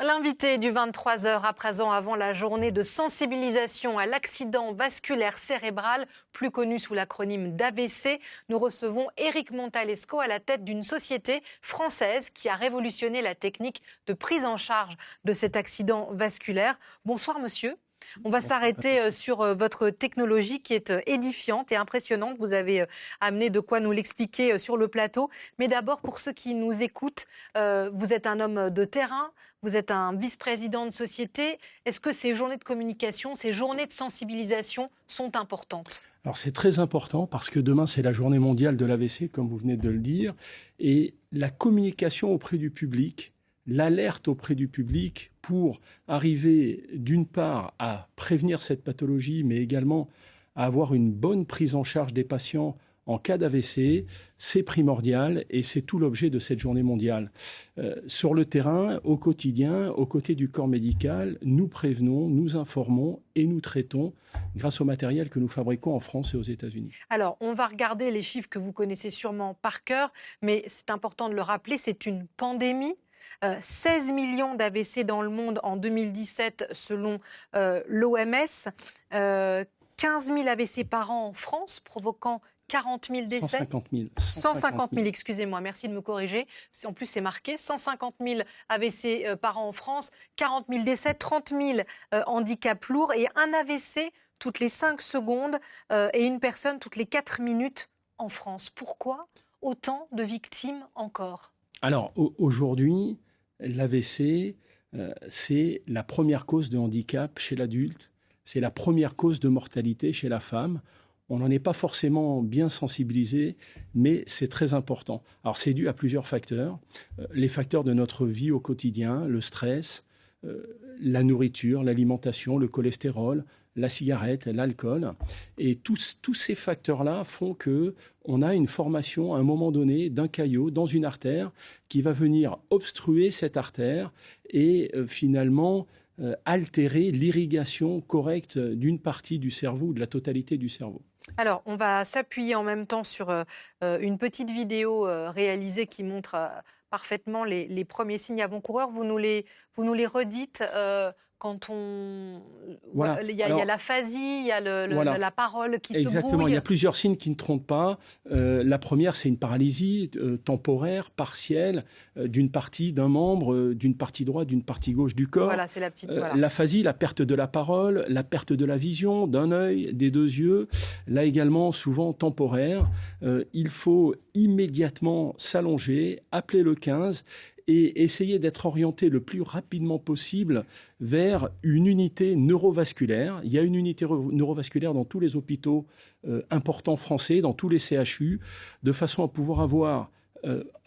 L'invité du 23h à présent, avant la journée de sensibilisation à l'accident vasculaire cérébral, plus connu sous l'acronyme d'AVC, nous recevons Éric Montalesco à la tête d'une société française qui a révolutionné la technique de prise en charge de cet accident vasculaire. Bonsoir monsieur. On va s'arrêter sur votre technologie qui est édifiante et impressionnante. Vous avez amené de quoi nous l'expliquer sur le plateau. Mais d'abord, pour ceux qui nous écoutent, vous êtes un homme de terrain, vous êtes un vice-président de société. Est-ce que ces journées de communication, ces journées de sensibilisation sont importantes ? Alors c'est très important parce que demain c'est la journée mondiale de l'AVC, comme vous venez de le dire. Et la communication auprès du public, l'alerte auprès du public pour arriver d'une part à prévenir cette pathologie, mais également à avoir une bonne prise en charge des patients en cas d'AVC, c'est primordial et c'est tout l'objet de cette journée mondiale. Sur le terrain, au quotidien, aux côtés du corps médical, nous prévenons, nous informons et nous traitons grâce au matériel que nous fabriquons en France et aux États-Unis. Alors, on va regarder les chiffres que vous connaissez sûrement par cœur, mais c'est important de le rappeler, c'est une pandémie. 16 millions d'AVC dans le monde en 2017 selon l'OMS, 15 000 AVC par an en France, provoquant 40 000 décès. 150 000, excusez-moi, merci de me corriger. En plus, c'est marqué, 150 000 AVC par an en France, 40 000 décès, 30 000 handicaps lourds et un AVC toutes les 5 secondes et une personne toutes les 4 minutes en France. Pourquoi autant de victimes encore ? Alors, aujourd'hui, l'AVC, c'est la première cause de handicap chez l'adulte, c'est la première cause de mortalité chez la femme. On n'en est pas forcément bien sensibilisé, mais c'est très important. Alors, c'est dû à plusieurs facteurs. Les facteurs de notre vie au quotidien, le stress, la nourriture, l'alimentation, le cholestérol, la cigarette, l'alcool. Et tous ces facteurs-là font qu'on a une formation à un moment donné d'un caillot dans une artère qui va venir obstruer cette artère et finalement altérer l'irrigation correcte d'une partie du cerveau ou de la totalité du cerveau. Alors, on va s'appuyer en même temps sur une petite vidéo réalisée qui montre parfaitement les premiers signes avant-coureurs. Vous nous les redites quand on... Voilà. Il y a l'aphasie, il y a la parole qui se brouille. Exactement, il y a plusieurs signes qui ne trompent pas. La première, c'est une paralysie temporaire, partielle, d'une partie d'un membre, d'une partie droite, d'une partie gauche du corps. Voilà, c'est la petite... Voilà. L'aphasie, la perte de la parole, la perte de la vision, d'un œil, des 2 yeux. Là également, souvent temporaire. Il faut immédiatement s'allonger, appeler le 15 et essayer d'être orienté le plus rapidement possible vers une unité neurovasculaire. Il y a une unité neurovasculaire dans tous les hôpitaux importants français, dans tous les CHU, de façon à pouvoir avoir,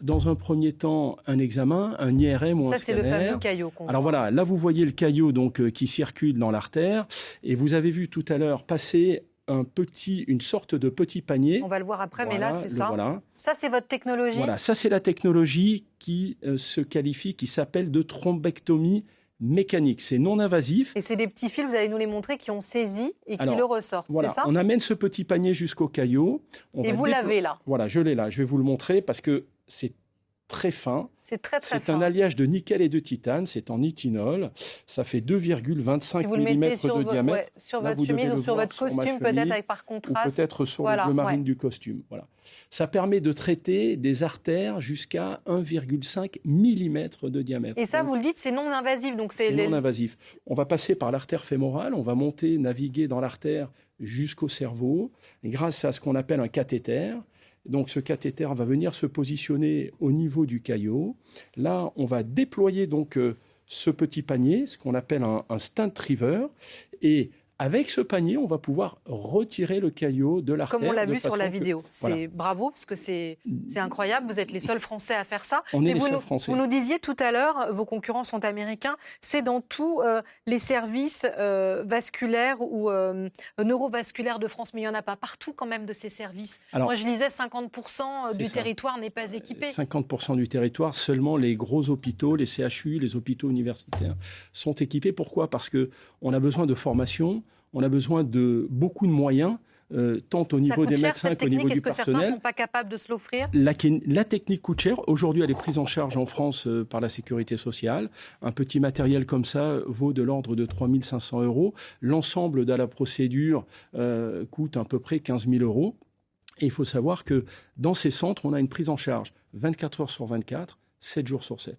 dans un premier temps, un examen, un IRM ou un scanner. Ça, c'est le fameux caillot. Alors voilà, là, vous voyez le caillot donc, qui circule dans l'artère. Et vous avez vu tout à l'heure passer une sorte de petit panier. On va le voir après, voilà, mais là, c'est ça. Voilà. Ça, c'est votre technologie. Voilà, ça, c'est la technologie qui qui s'appelle de thrombectomie mécanique. C'est non invasif. Et c'est des petits fils, vous allez nous les montrer, qui ont saisi et qui le ressortent, voilà, c'est ça ? On amène ce petit panier jusqu'au caillot. Et vous l'avez là ? Voilà, je l'ai là. Je vais vous le montrer parce que c'est très fin. C'est très fin. C'est un alliage de nickel et de titane, c'est en nitinol. Ça fait 2,25 mm de diamètre. Ouais, sur votre chemise ou sur votre costume, peut-être avec par contraste. Ou peut-être sur le marine du costume. Voilà. Ça permet de traiter des artères jusqu'à 1,5 mm de diamètre. Et ça, vous le dites, c'est non invasif. Donc c'est non invasif. On va passer par l'artère fémorale, on va monter, naviguer dans l'artère jusqu'au cerveau, grâce à ce qu'on appelle un cathéter. Donc ce cathéter va venir se positionner au niveau du caillot. Là, on va déployer donc ce petit panier, ce qu'on appelle un stent retriever. Et avec ce panier, on va pouvoir retirer le caillot de l'artère. Comme on l'a vu sur la vidéo. C'est bravo, parce que c'est incroyable. Vous êtes les seuls Français à faire ça. On est les seuls Français. Vous nous disiez tout à l'heure, vos concurrents sont américains, c'est dans tous les services vasculaires ou neurovasculaires de France, mais il n'y en a pas partout quand même de ces services. Alors, moi, je lisais 50% du territoire n'est pas équipé. 50% du territoire, seulement les gros hôpitaux, les CHU, les hôpitaux universitaires sont équipés. Pourquoi ? Parce qu'on a besoin de formation. On a besoin de beaucoup de moyens tant au niveau des médecins qu'au niveau du Est-ce que certains ne personnel. sont pas capables de se l'offrir? La technique coûte cher. Aujourd'hui, elle est prise en charge en France par la Sécurité sociale. Un petit matériel comme ça vaut de l'ordre de 3 500 €. L'ensemble de la procédure coûte à peu près 15 000 €. Et il faut savoir que dans ces centres, on a une prise en charge 24 heures sur 24, 7 jours sur 7.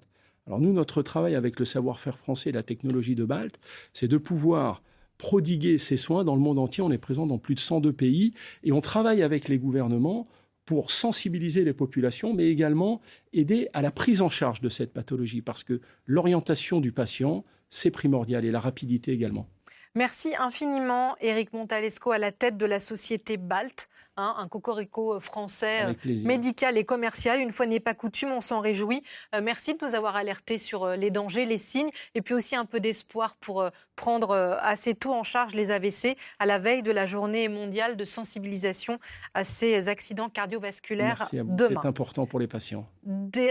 Alors nous, notre travail avec le savoir-faire français et la technologie de Balt, c'est de pouvoir prodiguer ces soins dans le monde entier. On est présent dans plus de 102 pays et on travaille avec les gouvernements pour sensibiliser les populations, mais également aider à la prise en charge de cette pathologie, parce que l'orientation du patient, c'est primordial, et la rapidité également. Merci infiniment, Éric Montalesco, à la tête de la société Balt, un cocorico français médical et commercial. Une fois n'est pas coutume, on s'en réjouit. Merci de nous avoir alertés sur les dangers, les signes, et puis aussi un peu d'espoir pour prendre assez tôt en charge les AVC à la veille de la journée mondiale de sensibilisation à ces accidents cardiovasculaires. Merci à vous. Demain. C'est important pour les patients.